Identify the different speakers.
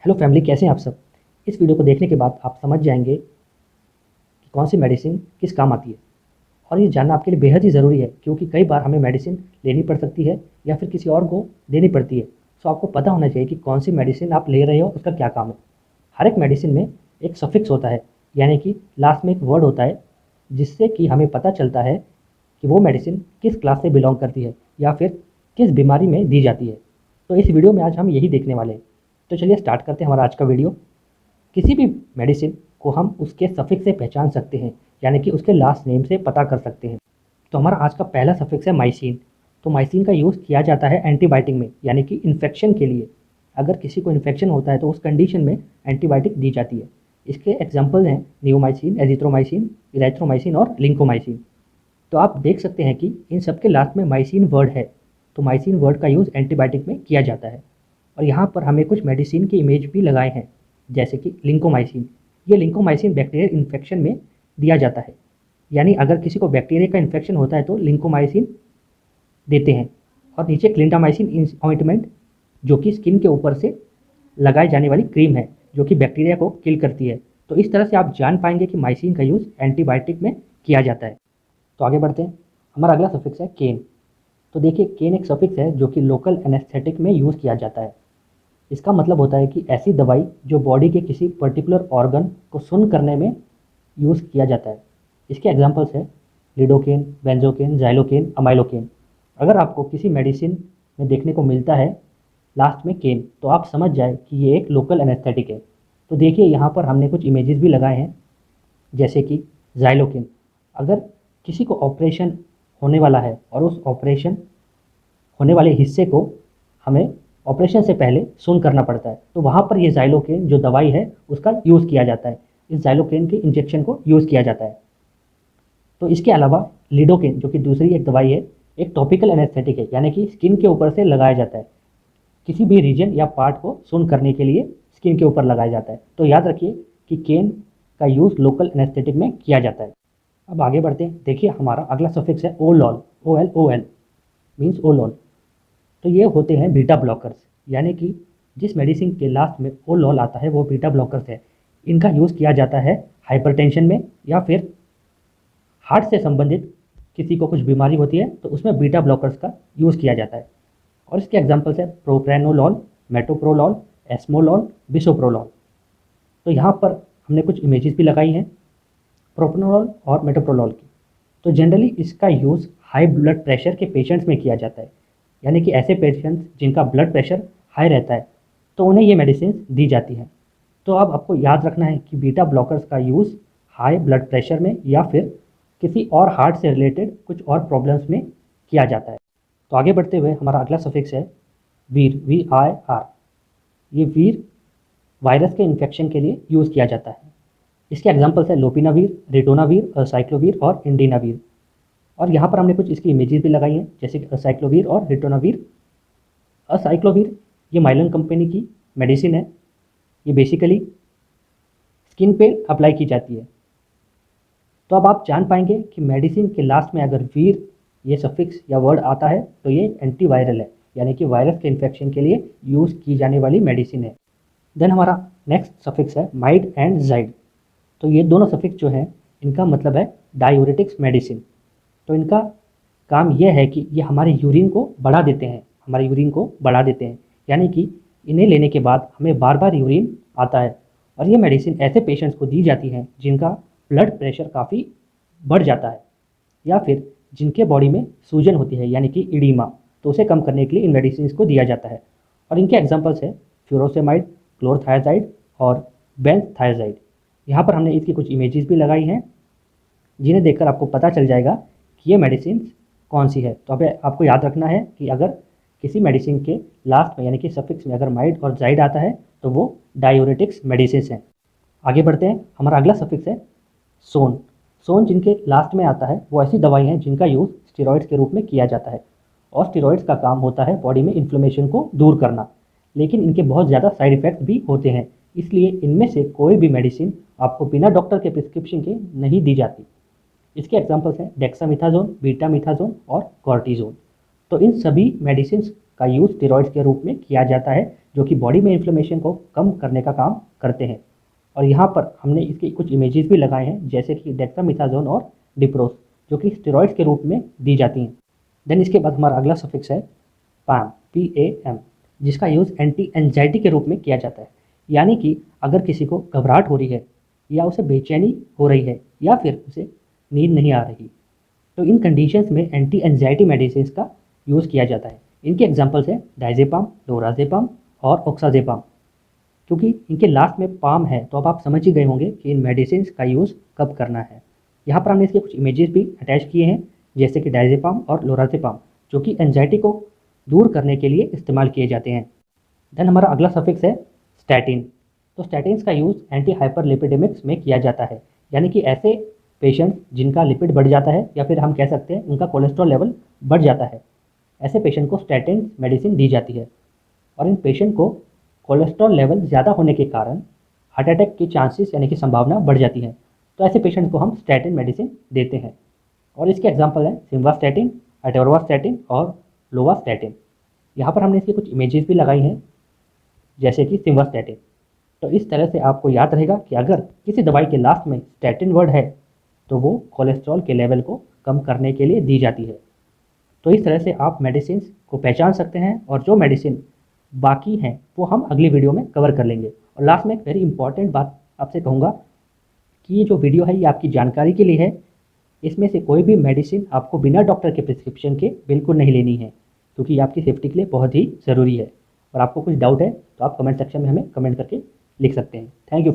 Speaker 1: Hello family, कैसे हैं आप सब। इस वीडियो को देखने के बाद आप समझ जाएंगे कि कौन सी मेडिसिन किस काम आती है। और ये जानना आपके लिए बेहद ही ज़रूरी है, क्योंकि कई बार हमें मेडिसिन लेनी पड़ सकती है या फिर किसी और को देनी पड़ती है। सो आपको पता होना चाहिए कि कौन सी मेडिसिन आप ले रहे हो, उसका क्या काम है। हर एक मेडिसिन में एक सफिक्स होता है, यानी कि लास्ट में एक वर्ड होता है, जिससे कि हमें पता चलता है कि वो मेडिसिन किस क्लास से बिलोंग करती है या फिर किस बीमारी में दी जाती है। तो इस वीडियो में आज हम यही देखने वाले हैं। तो चलिए स्टार्ट करते हैं हमारा आज का वीडियो। किसी भी मेडिसिन को हम उसके सफिक्स से पहचान सकते हैं, यानी कि उसके लास्ट नेम से पता कर सकते हैं। तो हमारा आज का पहला सफिक्स है माइसिन। तो माइसिन का यूज़ किया जाता है एंटीबायोटिक में, यानी कि इन्फेक्शन के लिए। अगर किसी को इन्फेक्शन होता है तो उस कंडीशन में एंटीबायोटिक दी जाती है। इसके एग्जाम्पल हैं नियोमाइसिन, एजिथ्रोमाइसिन, इराइथ्रोमाइसिन और लिंकोमाइसिन। तो आप देख सकते हैं कि इन सबके लास्ट में माइसिन वर्ड है। तो माइसिन वर्ड का यूज़ एंटीबायोटिक में किया जाता है। और यहाँ पर हमें कुछ मेडिसिन की इमेज भी लगाए हैं, जैसे कि लिंकोमाइसिन। ये लिंकोमाइसिन बैक्टीरियल इन्फेक्शन में दिया जाता है, यानी अगर किसी को बैक्टीरिया का इन्फेक्शन होता है तो लिंकोमाइसिन देते हैं। और नीचे क्लिंटामाइसिन ऑइंटमेंट, जो कि स्किन के ऊपर से लगाई जाने वाली क्रीम है, जो कि बैक्टीरिया को किल करती है। तो इस तरह से आप जान पाएंगे कि माइसिन का यूज़ एंटीबायोटिक में किया जाता है। तो आगे बढ़ते हैं। हमारा अगला सफिक्स है केन। तो देखिए, केन एक सफिक्स है जो कि लोकल एनेस्थेटिक में यूज़ किया जाता है। इसका मतलब होता है कि ऐसी दवाई जो बॉडी के किसी पर्टिकुलर ऑर्गन को सुन्न करने में यूज़ किया जाता है। इसके एग्जांपल्स है लिडोकेन, बेंजोकेन, जाइलोकेन, अमाइलोकेन। अगर आपको किसी मेडिसिन में देखने को मिलता है लास्ट में केन, तो आप समझ जाए कि ये एक लोकल एनेस्थेटिक है। तो देखिए, यहाँ पर हमने कुछ इमेजेस भी लगाए हैं, जैसे कि जाइलोकेन। अगर किसी को ऑपरेशन होने वाला है और उस ऑपरेशन होने वाले हिस्से को हमें ऑपरेशन से पहले सुन्न करना पड़ता है, तो वहाँ पर ये जाइलोकेन जो दवाई है उसका यूज़ किया जाता है। इस जाइलोकेन के इंजेक्शन को यूज़ किया जाता है। तो इसके अलावा लिडोकेन, जो कि दूसरी एक दवाई है, एक टॉपिकल एनेस्थेटिक है, यानी कि स्किन के ऊपर से लगाया जाता है। किसी भी रीजन या पार्ट को सुन्न करने के लिए स्किन के ऊपर लगाया जाता है। तो याद रखिए कि केन का यूज़ लोकल एनेस्थेटिक में किया जाता है। अब आगे बढ़ते हैं। देखिए, हमारा अगला सफिक्स है ओलॉल। OL means ओलॉल। तो ये होते हैं बीटा ब्लॉकर्स, यानी कि जिस मेडिसिन के लास्ट में ओलॉल आता है वो बीटा ब्लॉकर्स है। इनका यूज़ किया जाता है हाइपरटेंशन में, या फिर हार्ट से संबंधित किसी को कुछ बीमारी होती है तो उसमें बीटा ब्लॉकर्स का यूज़ किया जाता है। और इसके एग्जांपल्स है प्रोप्रेनोलॉल, मेटोप्रोलॉल, एस्मोलॉल, बिसोप्रोलॉल। तो यहाँ पर हमने कुछ इमेजेस भी लगाई हैं प्रोप्रेनोलॉल और मेटोप्रोलॉल की। तो जनरली इसका यूज़ हाई ब्लड प्रेशर के पेशेंट्स में किया जाता है, यानी कि ऐसे पेशेंट्स जिनका ब्लड प्रेशर हाई रहता है तो उन्हें ये मेडिसिन दी जाती हैं। तो अब आपको याद रखना है कि बीटा ब्लॉकर्स का यूज़ हाई ब्लड प्रेशर में या फिर किसी और हार्ट से रिलेटेड कुछ और प्रॉब्लम्स में किया जाता है। तो आगे बढ़ते हुए हमारा अगला सफिक्स है वीर, VIR। ये वीर वायरस के इन्फेक्शन के लिए यूज़ किया जाता है। इसके एग्जांपल्स है लोपिनावीर, रिटोनावीर, असाइक्लोवीर और इंडिनावीर। और यहाँ पर हमने कुछ इसकी इमेजेस भी लगाई हैं, जैसे कि असाइक्लोवीर और रिटोनावीर। असाइक्लोवीर ये माइलन कंपनी की मेडिसिन है। ये बेसिकली स्किन पे अप्लाई की जाती है। तो अब आप जान पाएंगे कि मेडिसिन के लास्ट में अगर वीर ये सफिक्स या वर्ड आता है तो ये एंटीवायरल है, यानी कि वायरस के इन्फेक्शन के लिए यूज़ की जाने वाली मेडिसिन है। देन हमारा नेक्स्ट सफिक्स है माइड एंड जाइड। तो ये दोनों सफिक्स जो हैं इनका मतलब है डायूरेटिक्स मेडिसिन। तो इनका काम यह है कि ये हमारे यूरिन को बढ़ा देते हैं, हमारे यूरिन को बढ़ा देते हैं, यानी कि इन्हें लेने के बाद हमें बार बार यूरिन आता है। और ये मेडिसिन ऐसे पेशेंट्स को दी जाती हैं जिनका ब्लड प्रेशर काफ़ी बढ़ जाता है, या फिर जिनके बॉडी में सूजन होती है, यानी कि इडीमा। तो उसे कम करने के लिए इन मेडिसिन को दिया जाता है। और इनके एग्जाम्पल्स है फ्यूरोसेमाइड, क्लोरथायाजाइड और बेंथायाजाइड। यहाँ पर हमने इसकी कुछ इमेजेस भी लगाई हैं, जिन्हें देखकर आपको पता चल जाएगा कि ये मेडिसिन कौन सी है। तो अब आपको याद रखना है कि अगर किसी मेडिसिन के लास्ट में, यानी कि सफिक्स में अगर माइड और जाइड आता है तो वो डायूरेटिक्स मेडिसिन हैं। आगे बढ़ते हैं। हमारा अगला सफिक्स है सोन। सोन जिनके लास्ट में आता है वो ऐसी दवाई हैं जिनका यूज़ स्टेरॉइड्स के रूप में किया जाता है। और स्टेरॉइड्स का काम होता है बॉडी में इन्फ्लेमेशन को दूर करना, लेकिन इनके बहुत ज़्यादा साइड इफ़ेक्ट्स भी होते हैं। इसलिए इनमें से कोई भी मेडिसिन आपको बिना डॉक्टर के प्रिस्क्रिप्शन के नहीं दी जाती। इसके एग्जांपल्स हैं डेक्सामिथाजोन, बीटामिथाजोन और कॉर्टिजोन। तो इन सभी मेडिसिन का यूज़ स्टेरॉइड्स के रूप में किया जाता है, जो कि बॉडी में इन्फ्लेमेशन को कम करने का काम करते हैं। और यहाँ पर हमने इसके कुछ इमेजेस भी लगाए हैं, जैसे कि डेक्सामेथासोन और डिप्रोस, जो कि स्टेरॉइड्स के रूप में दी जाती हैं। देन इसके बाद हमारा अगला सफिक्स है पाम, PAM, जिसका यूज़ एंटी एंजाइटी के रूप में किया जाता है। यानी कि अगर किसी को घबराहट हो रही है या उसे बेचैनी हो रही है या फिर उसे नींद नहीं आ रही, तो इन कंडीशंस में एंटी एंजाइटी मेडिसिन का यूज़ किया जाता है। इनके एग्जांपल्स हैं डायजेपाम, लोराजेपाम और ऑक्साजेपाम। क्योंकि इनके लास्ट में पाम है तो अब आप समझ ही गए होंगे कि इन मेडिसिन का यूज़ कब करना है। यहाँ पर हमने इसके कुछ इमेजेस भी अटैच किए हैं, जैसे कि डायजेपाम और लोराजेपाम, जो कि एंजाइटी को दूर करने के लिए इस्तेमाल किए जाते हैं। देन हमारा अगला सफिक्स है स्टैटिन। तो स्टैटिन्स का यूज़ एंटी हाइपरलिपिडेमिक्स में किया जाता है, यानी कि ऐसे पेशेंट जिनका लिपिड बढ़ जाता है या फिर हम कह सकते हैं उनका कोलेस्ट्रॉल लेवल बढ़ जाता है, ऐसे पेशेंट को स्टैटिन मेडिसिन दी जाती है। और इन पेशेंट को कोलेस्ट्रॉल लेवल ज़्यादा होने के कारण हार्ट अटैक की चांसेस यानी कि संभावना बढ़ जाती है, तो ऐसे पेशेंट को हम स्टैटिन मेडिसिन देते हैं। और इसके एग्जांपल हैं सिम्वास्टैटिन, अटोरवास्टैटिन और लोवास्टैटिन। यहाँ पर हमने इसकी कुछ इमेजेस भी लगाई हैं, जैसे कि सिम्वास्टैटिन। तो इस तरह से आपको याद रहेगा कि अगर किसी दवाई के लास्ट में स्टैटिन वर्ड है तो वो कोलेस्ट्रॉल के लेवल को कम करने के लिए दी जाती है। तो इस तरह से आप मेडिसिन को पहचान सकते हैं, और जो मेडिसिन बाकी हैं वो हम अगली वीडियो में कवर कर लेंगे। और लास्ट में एक वेरी इंपॉर्टेंट बात आपसे कहूँगा कि ये जो वीडियो है ये आपकी जानकारी के लिए है। इसमें से कोई भी मेडिसिन आपको बिना डॉक्टर के प्रिस्क्रिप्शन के बिल्कुल नहीं लेनी है, क्योंकि ये आपकी सेफ्टी के लिए बहुत ही ज़रूरी है। और आपको कुछ डाउट है तो आप कमेंट सेक्शन में हमें कमेंट करके लिख सकते हैं। Thank you.